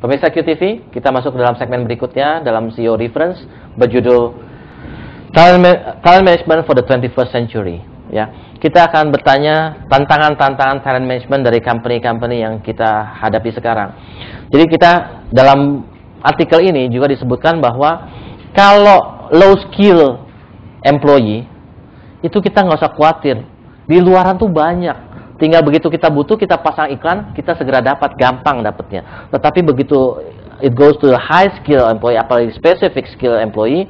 Pemirsa QTV, kita masuk dalam segmen berikutnya dalam CEO Reference berjudul Talent Management for the 21st Century. Ya, kita akan bertanya tantangan-tantangan talent management dari company-company yang kita hadapi sekarang. Jadi kita dalam artikel ini juga disebutkan bahwa kalau low skill employee itu kita nggak usah khawatir. Di luaran tuh banyak. Tinggal begitu kita butuh, kita pasang iklan, kita segera dapat, gampang dapatnya. Tetapi begitu it goes to the high skill employee, apalagi specific skill employee,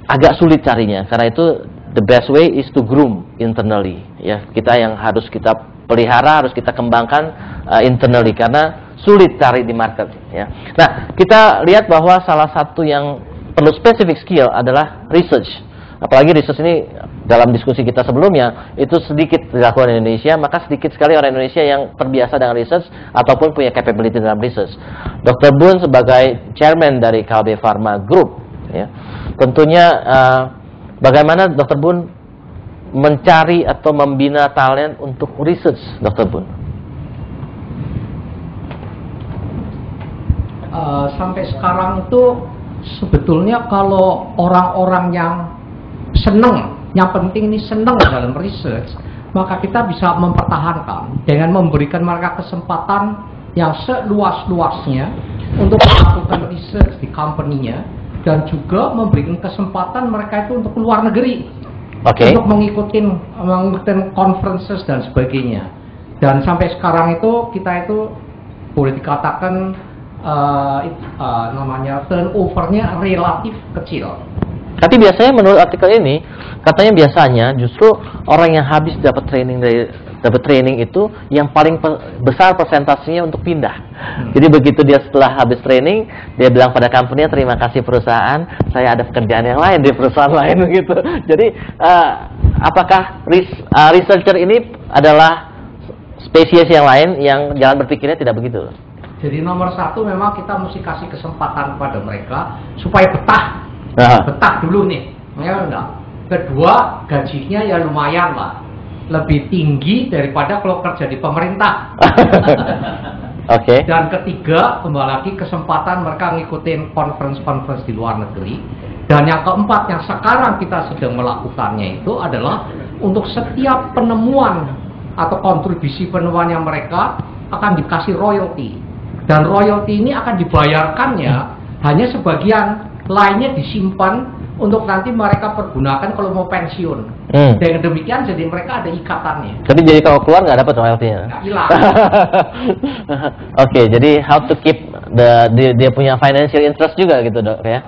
agak sulit carinya. Karena itu the best way is to groom internally. Ya, kita yang harus kita pelihara, harus kita kembangkan internally karena sulit cari di market. Ya. Nah, kita lihat bahwa salah satu yang perlu specific skill adalah research. Apalagi research ini dalam diskusi kita sebelumnya itu sedikit dilakukan di Indonesia, maka sedikit sekali orang Indonesia yang terbiasa dengan research ataupun punya capability dalam research. Dr. Boon sebagai chairman dari Kalbe Pharma Group, ya, tentunya bagaimana Dr. Boon mencari atau membina talent untuk research, Dr. Boon? Sampai sekarang itu sebetulnya kalau orang-orang yang senang, yang penting ini senang dalam research, maka kita bisa mempertahankan dengan memberikan mereka kesempatan yang seluas-luasnya untuk melakukan research di company-nya dan juga memberikan kesempatan mereka itu untuk keluar negeri, untuk mengikuti conferences dan sebagainya. Dan sampai sekarang itu kita itu boleh dikatakan namanya turnover-nya relatif kecil. Tapi biasanya menurut artikel ini, katanya biasanya justru orang yang habis dapat training itu yang paling besar persentasenya untuk pindah. Jadi begitu dia setelah habis training, dia bilang pada company-nya, terima kasih perusahaan, saya ada pekerjaan yang lain di perusahaan lain begitu. Jadi apakah researcher ini adalah spesies yang lain yang jalan berpikirnya tidak begitu? Jadi nomor satu memang kita mesti kasih kesempatan kepada mereka supaya betah dulu nih, ya enggak. Kedua, gajinya ya lumayan lah, lebih tinggi daripada kalau kerja di pemerintah. Dan ketiga, kembali lagi kesempatan mereka ngikutin conference di luar negeri. Dan yang keempat yang sekarang kita sedang melakukannya itu adalah untuk setiap penemuan atau kontribusi penemuan yang mereka akan dikasih royalty. Dan royalty ini akan dibayarkannya hanya sebagian, lainnya disimpan untuk nanti mereka pergunakan kalau mau pensiun. Dengan demikian jadi mereka ada ikatannya. Jadi kalau keluar nggak dapat royalty-nya? Nggak hilang. Jadi how to keep dia punya financial interest juga gitu, Dok, ya.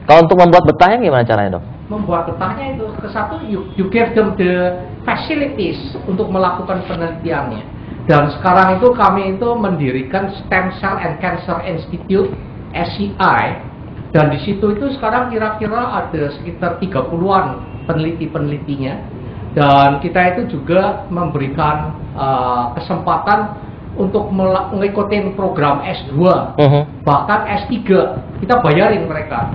Kalau untuk membuat betahnya gimana caranya, Dok? Membuat betahnya itu ke satu, you give them the facilities untuk melakukan penelitiannya. Dan sekarang itu kami itu mendirikan Stem Cell and Cancer Institute (SCI). Dan di situ itu sekarang kira-kira ada sekitar 30-an peneliti-penelitinya. Dan kita itu juga memberikan kesempatan untuk mengikuti program S2, bahkan S3, kita bayarin mereka.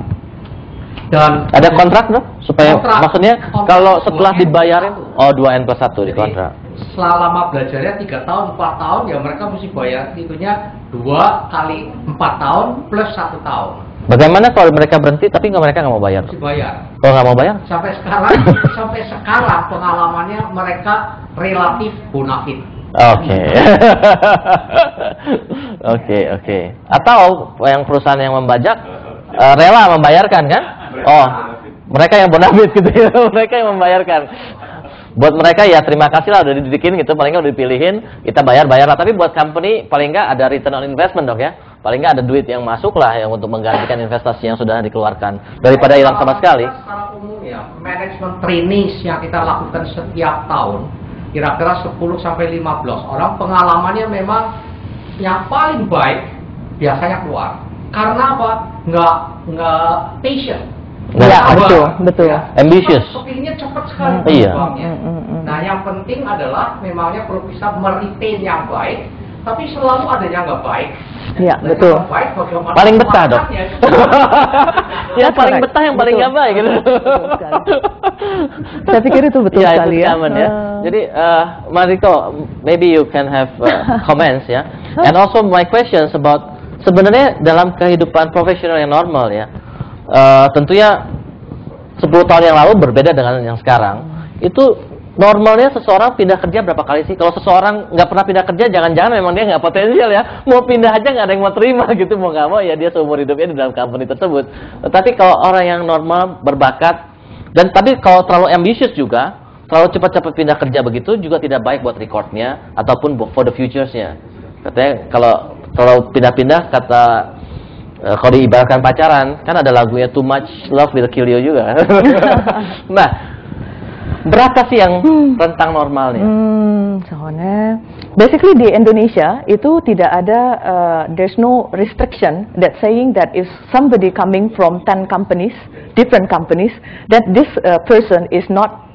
Dan ada kontrak, dong? Supaya maksudnya kalau setelah dibayarin, 2N+1 di kontrak. Selama belajarnya 3 tahun, 4 tahun, ya mereka mesti bayar itunya 2 kali 4 tahun plus 1 tahun. Bagaimana kalau mereka berhenti tapi mereka nggak mau bayar? Mesti bayar. Kalau nggak mau bayar? Sampai sekarang pengalamannya mereka relatif bonafit. Oke. Atau yang perusahaan yang membajak rela membayarkan kan? Mereka yang bonafit gitu ya, mereka yang membayarkan. Buat mereka ya terima kasih lah udah didikin gitu, paling nggak udah dipilihin, kita bayar lah. Tapi buat company paling nggak ada return on investment, Dok, ya. Paling nggak ada duit yang masuk lah yang untuk menggantikan investasi yang sudah dikeluarkan daripada hilang sama sekali. Secara umum ya, management trainees yang kita lakukan setiap tahun kira-kira 10-15 orang, pengalamannya memang yang paling baik biasanya keluar. Karena apa? Nggak patient. Ya, betul. Ya. Ambitious. Kepinginnya cepat sekali. Iya. Nah, yang penting adalah memangnya perlu bisa meretain yang baik, tapi selalu ada yang nggak baik. Iya, betul. Baik, paling betah, Dok. Ya, paling betah yang paling nggak baik gitu. Saya pikir itu betul sekali ya. Jadi, Mariko, maybe you can have comments ya. And also my questions about sebenarnya dalam kehidupan profesional yang normal ya, tentunya 10 tahun yang lalu berbeda dengan yang sekarang. Itu normalnya seseorang pindah kerja berapa kali sih? Kalau seseorang nggak pernah pindah kerja, jangan-jangan memang dia nggak potensial ya. Mau pindah aja nggak ada yang mau terima gitu, mau nggak mau ya dia seumur hidupnya di dalam company tersebut. Tapi kalau orang yang normal, berbakat, dan tapi kalau terlalu ambitious juga, terlalu cepat-cepat pindah kerja begitu juga tidak baik buat recordnya ataupun for the futures-nya. Katanya kalau terlalu pindah-pindah, kata kalau diibaratkan pacaran, kan ada lagunya Too Much Love Will Kill You juga. Nah, berapa sih yang rentang normalnya? Soalnya, basically di Indonesia itu tidak ada, there's no restriction that saying that if somebody coming from 10 companies, different companies, that this person is not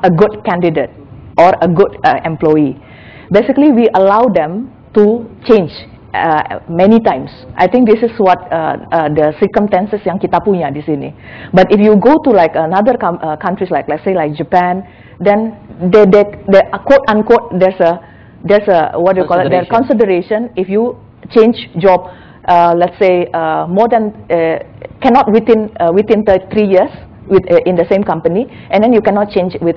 a good candidate or a good employee. Basically, we allow them to change many times. I think this is what the circumstances yang kita punya di sini. But if you go to like another countries like, let's say like Japan, then they quote unquote there's a what do you call it? Their consideration if you change job, let's say more than cannot within 3 years. In the same company, and then you cannot change with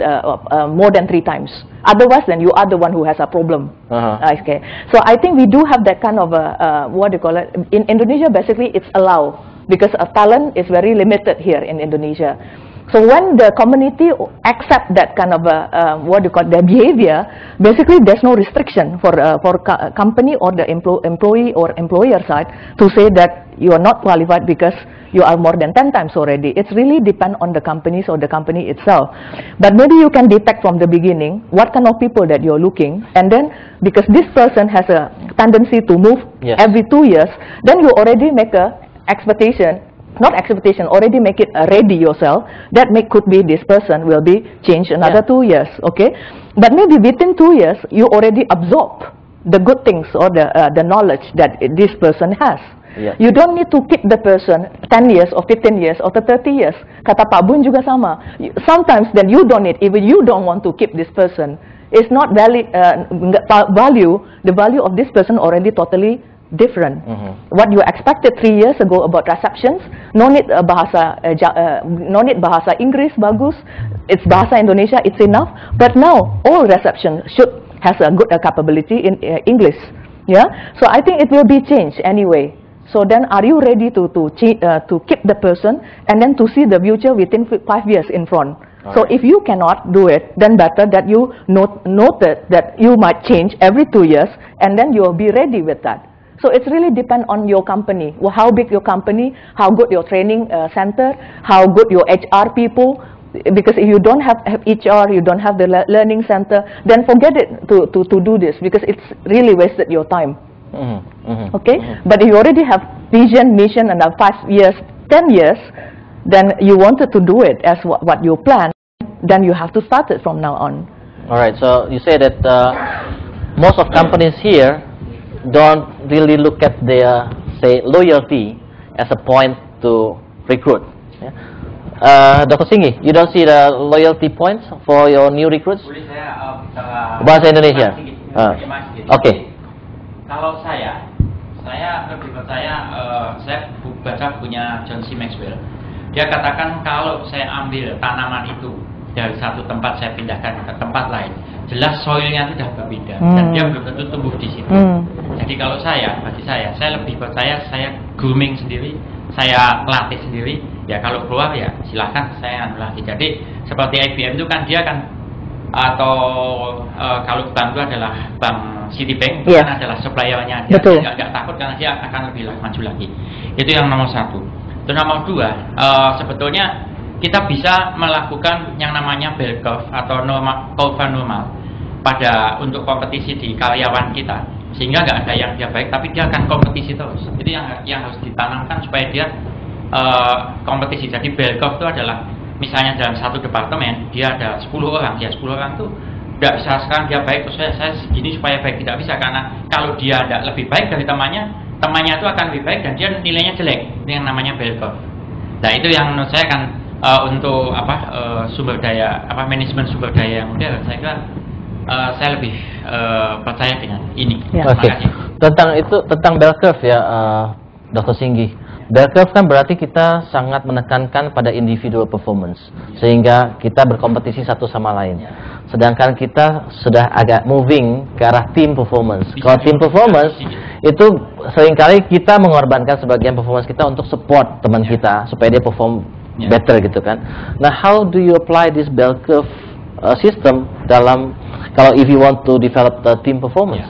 more than 3 times. Otherwise, then you are the one who has a problem. Okay. So I think we do have that kind of what do you call it? In Indonesia, basically, it's allowed because talent is very limited here in Indonesia. So when the community accept that kind of what do you call it, their behavior, basically there's no restriction for company or the employee or employer side to say that you are not qualified because you are more than 10 times already. It's really depend on the companies or the company itself. But maybe you can detect from the beginning what kind of people that you're looking, and then because this person has a tendency to move every 2 years, then you already make a expectation, not expectation, already make it ready yourself, that could be this person will be changed another 2 years, okay? But maybe within 2 years, you already absorb the good things or the knowledge that this person has. You don't need to keep the person 10 years or 15 years or 30 years. Kata Pak Bun juga sama. Sometimes then you don't need, even you don't want to keep this person. It's not the value of this person already totally different. What you expected 3 years ago about receptions, no need bahasa Inggris bagus, it's bahasa Indonesia, it's enough. But now all reception should has a good capability in English. Yeah, so I think it will be changed anyway. So then, are you ready to keep the person and then to see the future within 5 years in front? So if you cannot do it, then better that you note that you might change every 2 years, and then you will be ready with that. So it's really depend on your company, how big your company, how good your training center, how good your HR people. Because if you don't have HR, you don't have the learning center, then forget it to do this, because it's really wasted your time. Okay, but if you already have vision, mission, and 5 years, 10 years, then you wanted to do it as what you plan, then you have to start it from now on. All right. So you say that most of companies here don't really look at their, say, loyalty as a point to recruit. Yeah? Dr. Singgi, you don't see the loyalty points for your new recruits? Bahasa Indonesia. Okay. Kalau saya lebih percaya, saya baca bukunya John C. Maxwell. Dia katakan kalau saya ambil tanaman itu dari satu tempat saya pindahkan ke tempat lain, jelas soilnya sudah berbeda dan dia belum tentu tumbuh di situ. Jadi kalau bagi saya lebih percaya saya grooming sendiri, saya latih sendiri. Ya kalau keluar ya silahkan saya latih. Jadi seperti IBM itu kan dia kan, atau kalau bank itu adalah bank Citibank, itu kan adalah suppliernya dia, nggak takut karena dia akan lebih maju lagi. Itu yang nomor 1. Itu nomor 2, sebetulnya kita bisa melakukan yang namanya bell curve atau kurva normal untuk kompetisi di karyawan kita, sehingga nggak ada yang dia baik tapi dia akan kompetisi terus. Itu yang harus ditanamkan supaya dia kompetisi. Jadi bell curve itu adalah misalnya dalam satu departemen dia ada 10 orang, 10 orang tuh tidak bisa sekarang dia baik terus saya segini supaya baik, tidak bisa, karena kalau dia tidak lebih baik dari temannya itu akan lebih baik dan dia nilainya jelek. Itu yang namanya bell curve. Nah itu yang menurut saya kan untuk sumber daya manajemen sumber daya yang modern, saya kira saya lebih percaya dengan ini. Oke. Tentang bell curve ya, Dr. Singgi. Bell curve kan berarti kita sangat menekankan pada individual performance, sehingga kita berkompetisi satu sama lain. Sedangkan kita sudah agak moving ke arah team performance. Kalau team performance itu seringkali kita mengorbankan sebagian performance kita untuk support teman kita supaya dia perform better gitu kan. Nah, how do you apply this bell curve system dalam kalau if you want to develop the team performance?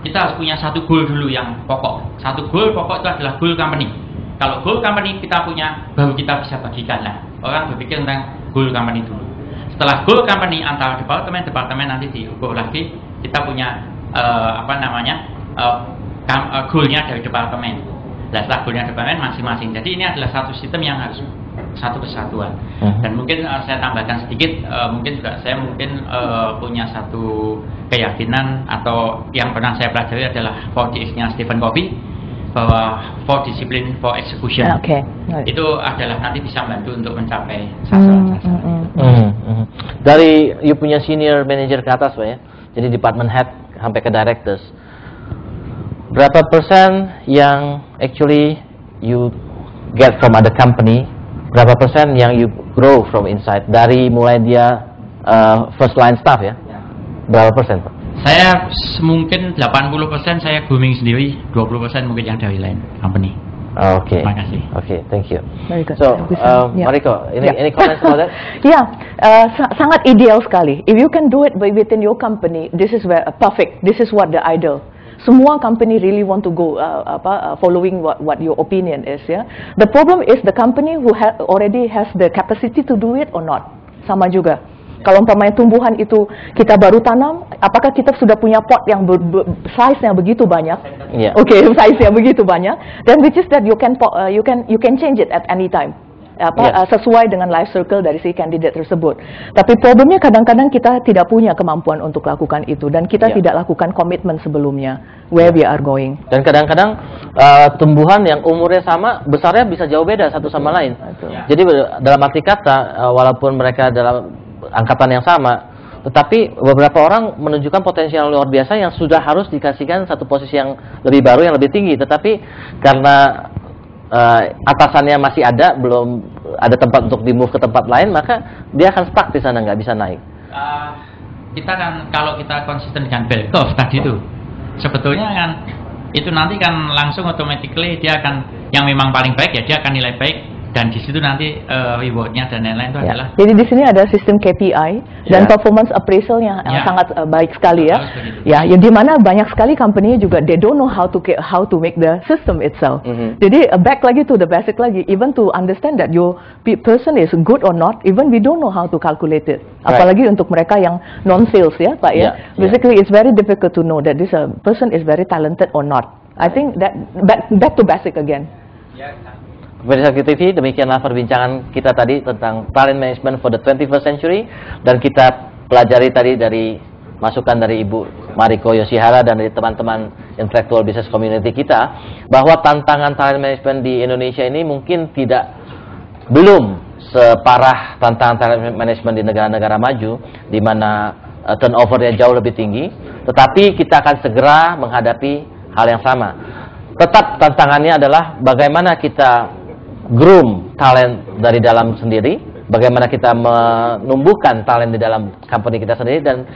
Kita harus punya satu goal dulu yang pokok. Satu goal pokok itu adalah goal company. Kalau goal company kita punya, baru kita bisa bagikan lah. Orang berpikir tentang goal company dulu. Setelah goal company antar departemen nanti diukur lagi. Kita punya goalnya dari departemen. Nah, setelah goalnya departemen masing-masing. Jadi ini adalah satu sistem yang harus satu kesatuan. Dan mungkin saya tambahkan sedikit, mungkin juga saya punya satu keyakinan atau yang pernah saya pelajari adalah 4DS-nya Stephen Covey, bahwa 4 discipline for execution. Itu adalah nanti bisa membantu untuk mencapai sasaran-sasaran. Dari you punya senior manager ke atas Pak ya, jadi department head sampai ke directors, berapa persen yang actually you get from other company, berapa persen yang you grow from inside, dari mulai dia first line staff ya, berapa persen Pak? Saya mungkin 80% saya grooming sendiri, 20% mungkin yang dari lain company. Oke. Terima kasih. Oke, thank you. Very good. So, Mariko, any comments about that? Sangat ideal sekali. If you can do it within your company, this is perfect. This is what the ideal. Semua company really want to go following what your opinion is. Yeah. The problem is the company who already has the capacity to do it or not. Sama juga. Kalau umpamanya tumbuhan itu kita baru tanam, apakah kita sudah punya pot yang size-nya begitu banyak? Size-nya begitu banyak. Then which is that you can change it at any time. Sesuai dengan life circle dari si candidate tersebut. Tapi problemnya kadang-kadang kita tidak punya kemampuan untuk lakukan itu dan kita tidak lakukan komitmen sebelumnya where we are going. Dan kadang-kadang tumbuhan yang umurnya sama, besarnya bisa jauh beda satu sama lain. Jadi dalam arti kata, walaupun mereka dalam angkatan yang sama, tetapi beberapa orang menunjukkan potensial luar biasa yang sudah harus dikasihkan satu posisi yang lebih baru, yang lebih tinggi, tetapi karena atasannya masih ada, belum ada tempat untuk di-move ke tempat lain, maka dia akan stuck di sana, nggak bisa naik. Kita kan, kalau kita konsisten dengan bell curve tadi itu, sebetulnya kan itu nanti kan langsung automatically dia akan, yang memang paling baik ya dia akan nilai baik, dan di situ nanti rewardnya dan lain-lain itu adalah. Jadi di sini ada sistem KPI dan performance appraisal yang sangat baik sekali ya. Ya, di mana banyak sekali company juga they don't know how to make the system itself. Jadi back lagi to the basic lagi, even to understand that your person is good or not, even we don't know how to calculate it. Apalagi untuk mereka yang non sales ya, Pak ya. Basically it's very difficult to know that this person is very talented or not. I think that back to basic again. Pemirsa QTV, demikianlah perbincangan kita tadi tentang talent management for the 21st century, dan kita pelajari tadi dari masukan dari Ibu Mariko Yoshihara dan dari teman-teman intellectual business community kita, bahwa tantangan talent management di Indonesia ini mungkin belum separah tantangan talent management di negara-negara maju, di mana turnovernya jauh lebih tinggi, tetapi kita akan segera menghadapi hal yang sama. Tetap tantangannya adalah bagaimana kita groom talent dari dalam sendiri, bagaimana kita menumbuhkan talent di dalam company kita sendiri, dan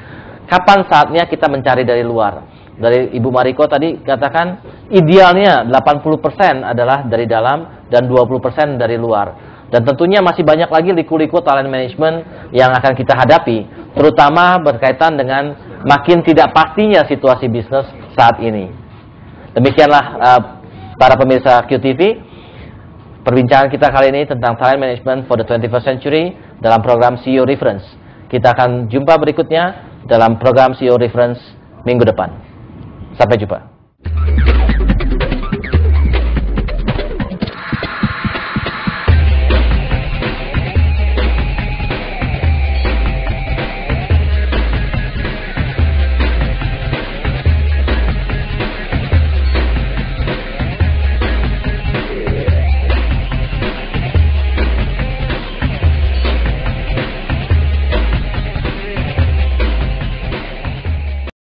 kapan saatnya kita mencari dari luar. Dari Ibu Mariko tadi katakan idealnya 80% adalah dari dalam dan 20% dari luar. Dan tentunya masih banyak lagi liku-liku talent management yang akan kita hadapi, terutama berkaitan dengan makin tidak pastinya situasi bisnis saat ini. Demikianlah para pemirsa QTV, perbincangan kita kali ini tentang talent management for the 21st century dalam program CEO Reference. Kita akan jumpa berikutnya dalam program CEO Reference minggu depan. Sampai jumpa.